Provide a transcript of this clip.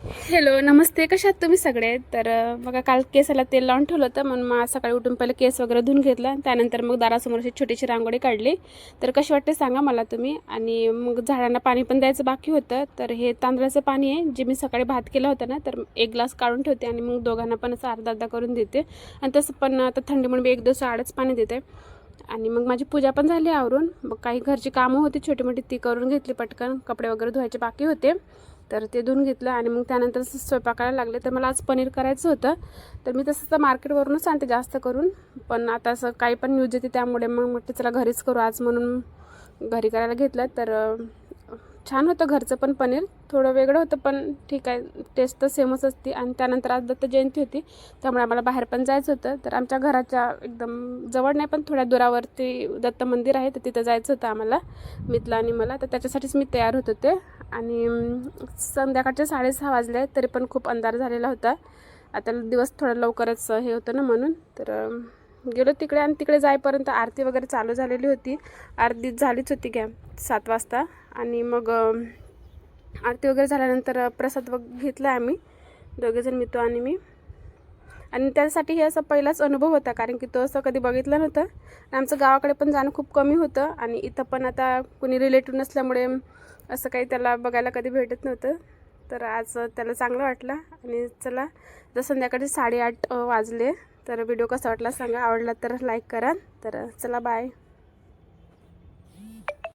Hello, नमस्ते. कशा आहात तुम्ही सगळे? तर बघा, काल केसाला तेल लावून ठेवलं होतं, म्हणून मग आज सकाळी उठून पहिले केस वगैरे धुवून घेतला. त्यानंतर मग दारासमोर अशी छोटीशी रांगोळी काढली. तर कशी वाटते सांगा मला तुम्ही. आणि मग झाडांना पाणी पण द्यायचं बाकी होतं. तर हे तांदळाचं पाणी आहे, जे मी सकाळी भात केला होता ना, तर एक ग्लास काढून ठेवते आणि मग दोघांना पण असं अर्धा अर्धा करून देते. आणि तसं पण आता थंडीमुळे मी एक दिवस आडच पाणी देते. आणि मग माझी पूजा पण झाली आवरून. मग काही घरची कामं होती छोटी मोठी, ती करून घेतली पटकन. कपडे वगैरे धुवायचे बाकी होते, तर ते धुवून घेतलं. आणि मग त्यानंतर स्वयंपाकाला लागले. तर मला आज पनीर करायचं होतं. तर मी तसं तर मार्केटवरूनच आणते जास्त करून, पण आता असं काही पण न्यूज येते, त्यामुळे मग म्हटलं चला घरीच करू आज, म्हणून घरी करायला घेतलं. तर छान होतं घरचं पण पनीर. थोडं वेगळं होतं, पण ठीक आहे, टेस्ट तर सेमच असते. आणि त्यानंतर आज दत्त जयंती होती, त्यामुळे आम्हाला बाहेर पण जायचं होतं. तर आमच्या घराच्या एकदम जवळ नाही, पण थोड्या दुरावरती दत्त मंदिर आहे, तर तिथं जायचं होतं आम्हाला, मितला आणि मला. तर त्याच्यासाठीच मी तयार होत होते. आणि संध्याकाळचे 6:30 वाजले, तरी पण खूप अंधार झालेला होता. आता दिवस थोडा लवकरच हे होतं ना, म्हणून. तर गेलो तिकडे. आणि तिकडे जाईपर्यंत आरती वगैरे चालू झालेली होती. आरती झालीच होती घ्या 7 वाजता. आणि मग आरती वगैरे झाल्यानंतर प्रसाद घेतला आम्ही दोघेजण, मितो आणि मी. आणि त्यासाठी हे असं पहिलाच अनुभव होता, कारण की तो असं कधी बघितलं नव्हतं. आणि आमचं गावाकडे पण जाणं खूप कमी होतं, आणि इथं पण आता कोणी रिलेटिव्ह नसल्यामुळे असं काही त्याला बघायला कधी भेटत नव्हतं. तर आज त्याला चांगलं वाटलं. आणि चला, जर संध्याकाळी 8:30 वाजले. तर व्हिडिओ कसा वाटला सांगा. आवडला तर लाईक करा. तर चला, बाय.